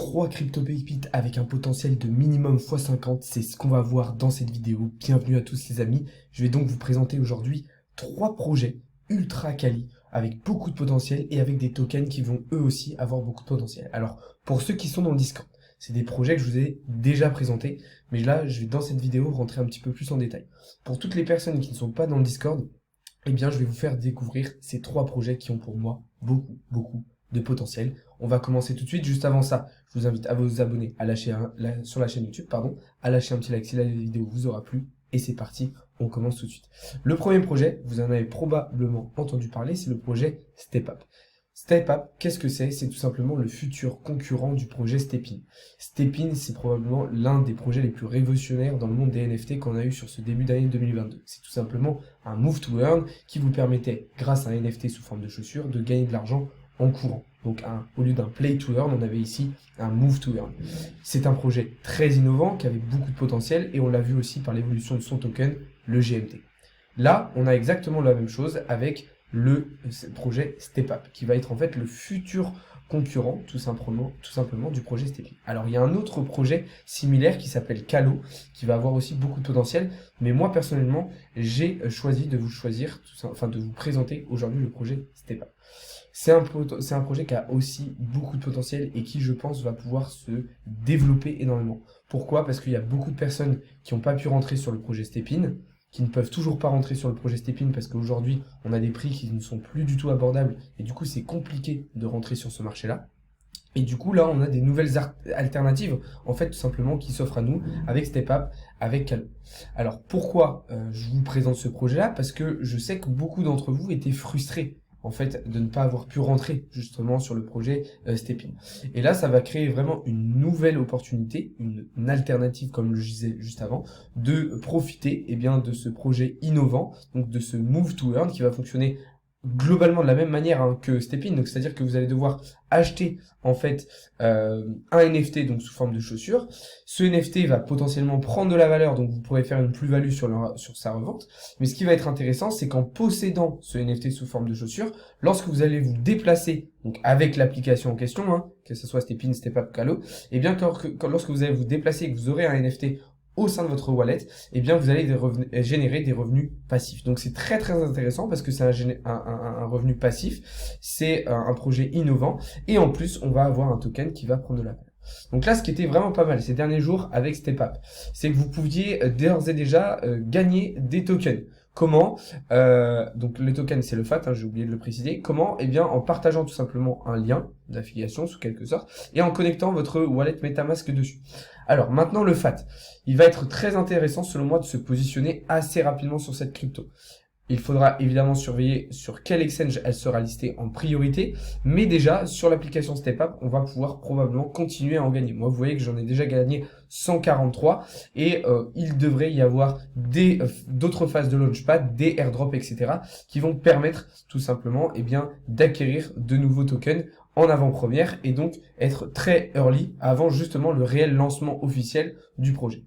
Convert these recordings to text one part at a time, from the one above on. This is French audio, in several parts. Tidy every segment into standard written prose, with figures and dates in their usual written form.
3 crypto pépites avec un potentiel de minimum x50, c'est ce qu'on va voir dans cette vidéo. Bienvenue à tous les amis. Je vais donc vous présenter aujourd'hui 3 projets ultra quali avec beaucoup de potentiel et avec des tokens qui vont eux aussi avoir beaucoup de potentiel. Alors pour ceux qui sont dans le Discord, c'est des projets que je vous ai déjà présentés, mais là je vais dans cette vidéo rentrer un petit peu plus en détail. Pour toutes les personnes qui ne sont pas dans le Discord, eh bien je vais vous faire découvrir ces 3 projets qui ont pour moi beaucoup de potentiel. On va commencer tout de suite. Juste avant ça, je vous invite à vous abonner, à lâcher sur la chaîne YouTube, à lâcher un petit like si la vidéo vous aura plu. Et c'est parti, on commence tout de suite. Le premier projet, vous en avez probablement entendu parler, c'est le projet StepUp. StepUp, qu'est-ce que c'est? C'est tout simplement le futur concurrent du projet StepIn. StepIn, c'est probablement l'un des projets les plus révolutionnaires dans le monde des NFT qu'on a eu sur ce début d'année 2022. C'est tout simplement un move to earn qui vous permettait, grâce à un NFT sous forme de chaussures, de gagner de l'argent en courant. Donc au lieu d'un play to earn, on avait ici un move to earn. C'est un projet très innovant qui avait beaucoup de potentiel et on l'a vu aussi par l'évolution de son token, le GMT. Là, on a exactement la même chose avec le projet StepUp qui va être en fait le futur concurrent tout simplement du projet StepIn. Alors il y a un autre projet similaire qui s'appelle Calo qui va avoir aussi beaucoup de potentiel, mais moi personnellement j'ai choisi de vous présenter aujourd'hui le projet StepUp. C'est un projet qui a aussi beaucoup de potentiel et qui, je pense, va pouvoir se développer énormément. Pourquoi? Parce qu'il y a beaucoup de personnes qui n'ont pas pu rentrer sur le projet StepIn, qui ne peuvent toujours pas rentrer sur le projet StepIn parce qu'aujourd'hui, on a des prix qui ne sont plus du tout abordables et du coup, c'est compliqué de rentrer sur ce marché-là. Et du coup, là, on a des nouvelles alternatives, en fait, tout simplement, qui s'offrent à nous avec StepUp, avec Calo. Alors, pourquoi je vous présente ce projet-là? Parce que je sais que beaucoup d'entre vous étaient frustrés en fait, de ne pas avoir pu rentrer justement sur le projet StepIn. Et là, ça va créer vraiment une nouvelle opportunité, une alternative, comme je disais juste avant, de profiter de ce projet innovant, donc de ce move to earn qui va fonctionner globalement de la même manière que StepIn. Donc c'est-à-dire que vous allez devoir acheter en fait un NFT donc sous forme de chaussures. Ce NFT va potentiellement prendre de la valeur, donc vous pourrez faire une plus-value sur sa revente. Mais ce qui va être intéressant, c'est qu'en possédant ce NFT sous forme de chaussures, lorsque vous allez vous déplacer donc avec l'application en question, que ce soit StepIn, StepUp, Calo, et bien lorsque vous allez vous déplacer et que vous aurez un NFT au sein de votre wallet, vous allez générer des revenus passifs. Donc c'est très intéressant parce que c'est un revenu passif, c'est un projet innovant et en plus on va avoir un token qui va prendre de la valeur. Donc là, ce qui était vraiment pas mal ces derniers jours avec StepUp, c'est que vous pouviez d'ores et déjà gagner des tokens. Comment? Donc le token c'est le FAT, j'ai oublié de le préciser. Comment? En partageant tout simplement un lien d'affiliation sous quelque sorte et en connectant votre wallet MetaMask dessus. Alors maintenant le FAT, il va être très intéressant selon moi de se positionner assez rapidement sur cette crypto. Il faudra évidemment surveiller sur quel exchange elle sera listée en priorité, mais déjà sur l'application StepUp, on va pouvoir probablement continuer à en gagner. Moi, vous voyez que j'en ai déjà gagné 143 et il devrait y avoir d'autres phases de launchpad, des airdrops, etc. qui vont permettre tout simplement d'acquérir de nouveaux tokens en avant-première et donc être très early avant justement le réel lancement officiel du projet.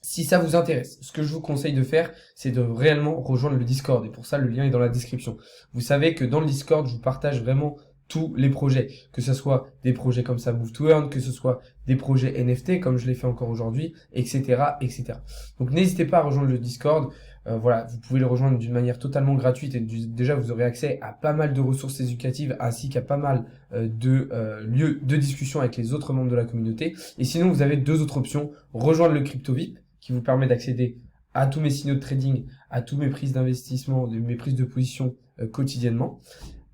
Si ça vous intéresse, ce que je vous conseille de faire, c'est de réellement rejoindre le Discord. Et pour ça, le lien est dans la description. Vous savez que dans le Discord, je vous partage vraiment tous les projets. Que ce soit des projets comme ça, Move to Earn, que ce soit des projets NFT, comme je l'ai fait encore aujourd'hui, etc. Donc n'hésitez pas à rejoindre le Discord. Vous pouvez le rejoindre d'une manière totalement gratuite. Et déjà, vous aurez accès à pas mal de ressources éducatives, ainsi qu'à pas mal de lieux de discussion avec les autres membres de la communauté. Et sinon, vous avez deux autres options. Rejoindre le Crypto VIP, qui vous permet d'accéder à tous mes signaux de trading, à toutes mes prises d'investissement, mes prises de position quotidiennement,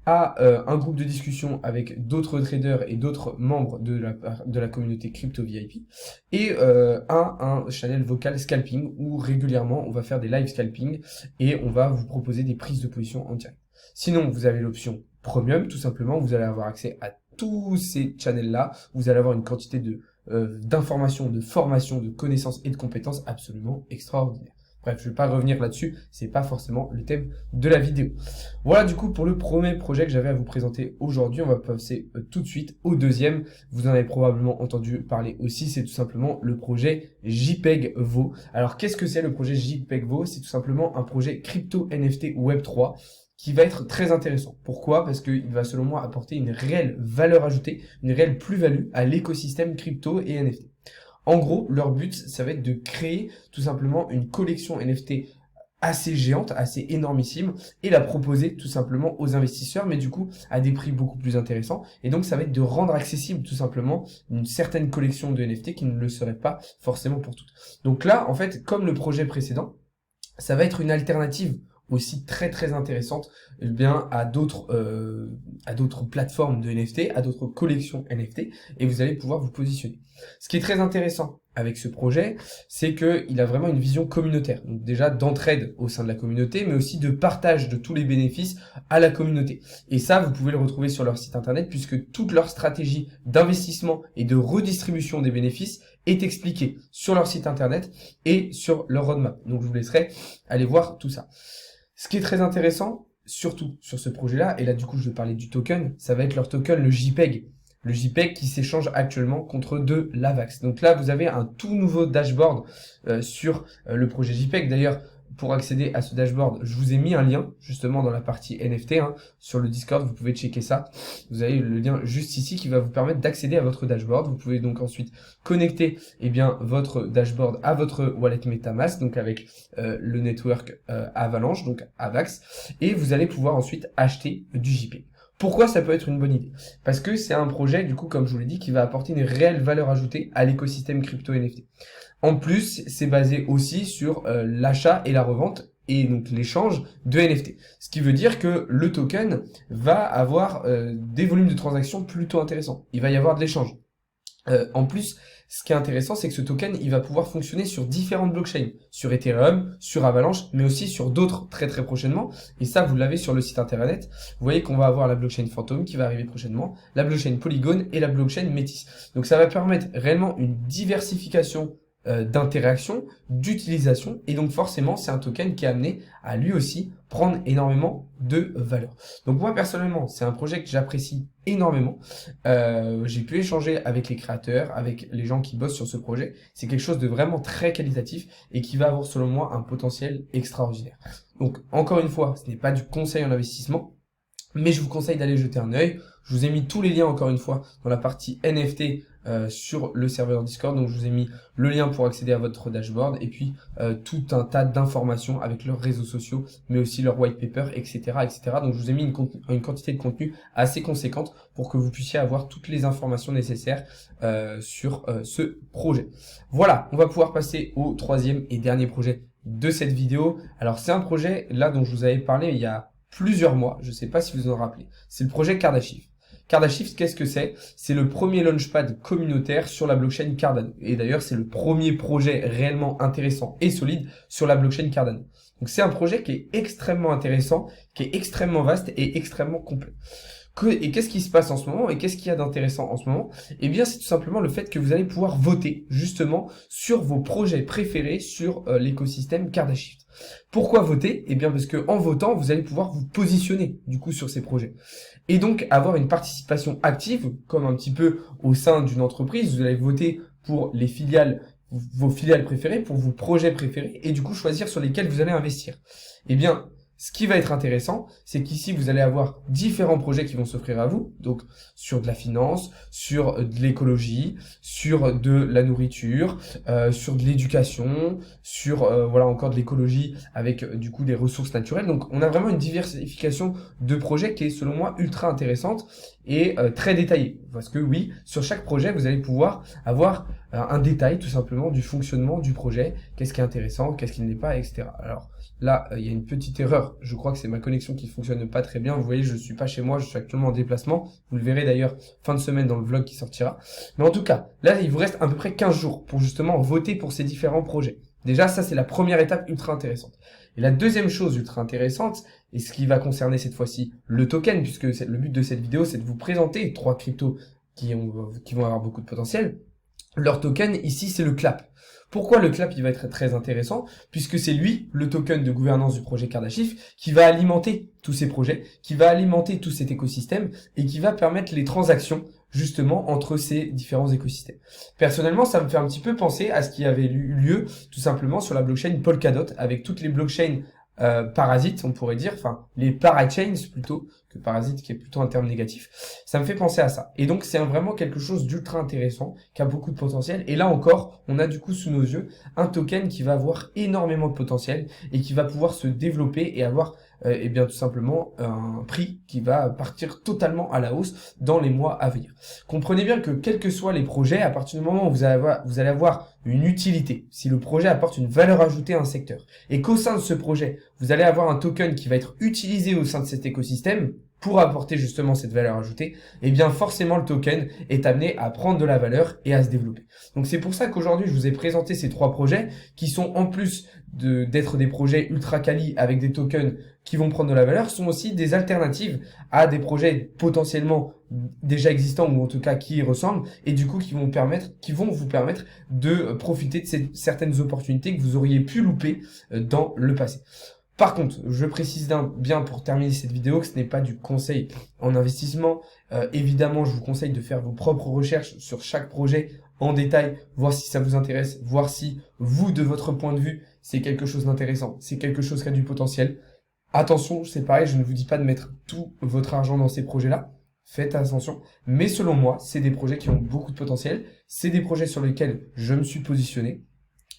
à un groupe de discussion avec d'autres traders et d'autres membres de la communauté crypto VIP, et à un channel vocal scalping où régulièrement on va faire des live scalping et on va vous proposer des prises de position en direct. Sinon, vous avez l'option Premium, tout simplement, vous allez avoir accès à tous ces channels-là, vous allez avoir une quantité d'informations, de formations, de connaissances et de compétences absolument extraordinaires. Bref, je ne vais pas revenir là-dessus, c'est pas forcément le thème de la vidéo. Voilà du coup pour le premier projet que j'avais à vous présenter aujourd'hui. On va passer tout de suite au deuxième. Vous en avez probablement entendu parler aussi, c'est tout simplement le projet JPEG Vo. Alors qu'est-ce que c'est le projet JPEG Vo? C'est tout simplement un projet crypto NFT Web3 qui va être très intéressant. Pourquoi? Parce qu'il va selon moi apporter une réelle valeur ajoutée, une réelle plus-value à l'écosystème crypto et NFT. En gros, leur but, ça va être de créer tout simplement une collection NFT assez géante, assez énormissime, et la proposer tout simplement aux investisseurs, mais du coup à des prix beaucoup plus intéressants. Et donc ça va être de rendre accessible tout simplement une certaine collection de NFT qui ne le serait pas forcément pour toutes. Donc là, en fait, comme le projet précédent, ça va être une alternative aussi très intéressante eh bien à d'autres plateformes de NFT, à d'autres collections NFT, et vous allez pouvoir vous positionner. Ce qui est très intéressant avec ce projet, c'est que il a vraiment une vision communautaire. Donc déjà d'entraide au sein de la communauté, mais aussi de partage de tous les bénéfices à la communauté. Et ça, vous pouvez le retrouver sur leur site internet, puisque toute leur stratégie d'investissement et de redistribution des bénéfices est expliquée sur leur site internet et sur leur roadmap. Donc je vous laisserai aller voir tout ça. Ce qui est très intéressant, surtout sur ce projet-là, et là du coup je vais parler du token, ça va être leur token, le JPEG. Le JPEG qui s'échange actuellement contre de l'AVAX. Donc là, vous avez un tout nouveau dashboard sur le projet JPEG. D'ailleurs, pour accéder à ce dashboard, je vous ai mis un lien justement dans la partie NFT sur le Discord. Vous pouvez checker ça. Vous avez le lien juste ici qui va vous permettre d'accéder à votre dashboard. Vous pouvez donc ensuite connecter votre dashboard à votre wallet MetaMask, donc avec le network Avalanche, donc AVAX, et vous allez pouvoir ensuite acheter du JPEG. Pourquoi ça peut être une bonne idée? Parce que c'est un projet, du coup, comme je vous l'ai dit, qui va apporter une réelle valeur ajoutée à l'écosystème crypto NFT. En plus, c'est basé aussi sur l'achat et la revente et donc l'échange de NFT. Ce qui veut dire que le token va avoir des volumes de transactions plutôt intéressants. Il va y avoir de l'échange. En plus, ce qui est intéressant, c'est que ce token, il va pouvoir fonctionner sur différentes blockchains, sur Ethereum, sur Avalanche, mais aussi sur d'autres très prochainement. Et ça, vous l'avez sur le site internet. Vous voyez qu'on va avoir la blockchain Phantom qui va arriver prochainement, la blockchain Polygon et la blockchain Métis. Donc ça va permettre réellement une diversification d'interaction, d'utilisation, et donc forcément c'est un token qui est amené à lui aussi prendre énormément de valeur. Donc moi personnellement c'est un projet que j'apprécie énormément. J'ai pu échanger avec les créateurs, avec les gens qui bossent sur ce projet. C'est quelque chose de vraiment très qualitatif et qui va avoir selon moi un potentiel extraordinaire. Donc encore une fois, ce n'est pas du conseil en investissement, mais je vous conseille d'aller jeter un œil. Je vous ai mis tous les liens encore une fois dans la partie NFT sur le serveur Discord. Donc je vous ai mis le lien pour accéder à votre dashboard et puis tout un tas d'informations avec leurs réseaux sociaux, mais aussi leur white paper, etc., etc. Donc je vous ai mis une quantité de contenu assez conséquente pour que vous puissiez avoir toutes les informations nécessaires sur ce projet. Voilà, on va pouvoir passer au troisième et dernier projet de cette vidéo. Alors c'est un projet là dont je vous avais parlé il y a plusieurs mois, je ne sais pas si vous en rappelez. C'est le projet Cardashift. Cardashift, qu'est-ce que c'est? C'est le premier launchpad communautaire sur la blockchain Cardano. Et d'ailleurs, c'est le premier projet réellement intéressant et solide sur la blockchain Cardano. Donc c'est un projet qui est extrêmement intéressant, qui est extrêmement vaste et extrêmement complet. Et qu'est-ce qui se passe en ce moment et qu'est-ce qu'il y a d'intéressant en ce moment? Eh bien, c'est tout simplement le fait que vous allez pouvoir voter justement sur vos projets préférés sur l'écosystème Cardashift. Pourquoi voter? Eh bien, parce que en votant, vous allez pouvoir vous positionner du coup sur ces projets et donc avoir une participation active, comme un petit peu au sein d'une entreprise. Vous allez voter pour les filiales, vos filiales préférées, pour vos projets préférés et du coup choisir sur lesquels vous allez investir. Eh bien, ce qui va être intéressant, c'est qu'ici, vous allez avoir différents projets qui vont s'offrir à vous, donc sur de la finance, sur de l'écologie, sur de la nourriture, sur de l'éducation, sur voilà encore de l'écologie avec du coup des ressources naturelles. Donc on a vraiment une diversification de projets qui est selon moi ultra intéressante et très détaillée. Parce que oui, sur chaque projet, vous allez pouvoir avoir un détail tout simplement du fonctionnement du projet, qu'est-ce qui est intéressant, qu'est-ce qui ne l'est pas, etc. Alors là, il y a une petite erreur, je crois que c'est ma connexion qui fonctionne pas très bien. Vous voyez, je suis pas chez moi, je suis actuellement en déplacement. Vous le verrez d'ailleurs fin de semaine dans le vlog qui sortira. Mais en tout cas, là, il vous reste à peu près 15 jours pour justement voter pour ces différents projets. Déjà, ça, c'est la première étape ultra intéressante. Et la deuxième chose ultra intéressante, et ce qui va concerner cette fois-ci le token, puisque le but de cette vidéo, c'est de vous présenter 3 cryptos qui vont avoir beaucoup de potentiel. Leur token, ici, c'est le CLAP. Pourquoi le CLAP, il va être très intéressant? Puisque c'est lui, le token de gouvernance du projet Cardashift, qui va alimenter tous ces projets, qui va alimenter tout cet écosystème et qui va permettre les transactions justement entre ces différents écosystèmes. Personnellement, ça me fait un petit peu penser à ce qui avait eu lieu tout simplement sur la blockchain Polkadot avec toutes les blockchains parasites, on pourrait dire, enfin les parachains plutôt que parasites, qui est plutôt un terme négatif. Ça me fait penser à ça. Et donc c'est vraiment quelque chose d'ultra intéressant, qui a beaucoup de potentiel. Et là encore, on a du coup sous nos yeux un token qui va avoir énormément de potentiel et qui va pouvoir se développer et avoir et bien tout simplement un prix qui va partir totalement à la hausse dans les mois à venir. Comprenez bien que quels que soient les projets, à partir du moment où vous allez avoir une utilité, si le projet apporte une valeur ajoutée à un secteur, et qu'au sein de ce projet, vous allez avoir un token qui va être utilisé au sein de cet écosystème pour apporter justement cette valeur ajoutée, et bien forcément le token est amené à prendre de la valeur et à se développer. Donc c'est pour ça qu'aujourd'hui je vous ai présenté ces trois projets qui sont en plus d'être des projets ultra quali avec des tokens qui vont prendre de la valeur, sont aussi des alternatives à des projets potentiellement déjà existants ou en tout cas qui y ressemblent et du coup qui vont vous permettre de profiter de certaines opportunités que vous auriez pu louper dans le passé. Par contre, je précise bien pour terminer cette vidéo que ce n'est pas du conseil en investissement. Évidemment, je vous conseille de faire vos propres recherches sur chaque projet en détail, voir si ça vous intéresse, voir si vous, de votre point de vue, c'est quelque chose d'intéressant, c'est quelque chose qui a du potentiel. Attention, c'est pareil, je ne vous dis pas de mettre tout votre argent dans ces projets-là. Faites attention. Mais selon moi, c'est des projets qui ont beaucoup de potentiel. C'est des projets sur lesquels je me suis positionné.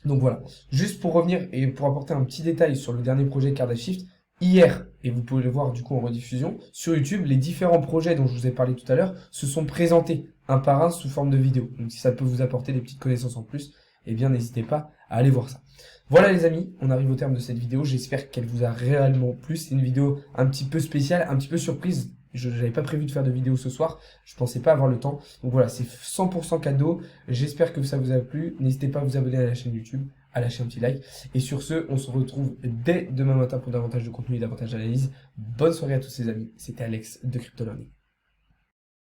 Donc voilà, juste pour revenir et pour apporter un petit détail sur le dernier projet Cardashift, hier, et vous pouvez le voir du coup en rediffusion, sur YouTube, les différents projets dont je vous ai parlé tout à l'heure se sont présentés un par un sous forme de vidéo. Donc si ça peut vous apporter des petites connaissances en plus, eh bien n'hésitez pas à aller voir ça. Voilà les amis, on arrive au terme de cette vidéo, j'espère qu'elle vous a réellement plu. C'est une vidéo un petit peu spéciale, un petit peu surprise. Je n'avais pas prévu de faire de vidéo ce soir, je pensais pas avoir le temps. Donc voilà, c'est 100% cadeau. J'espère que ça vous a plu. N'hésitez pas à vous abonner à la chaîne YouTube, à lâcher un petit like. Et sur ce, on se retrouve dès demain matin pour davantage de contenu et davantage d'analyse. Bonne soirée à tous les amis. C'était Alex de Crypto Learning.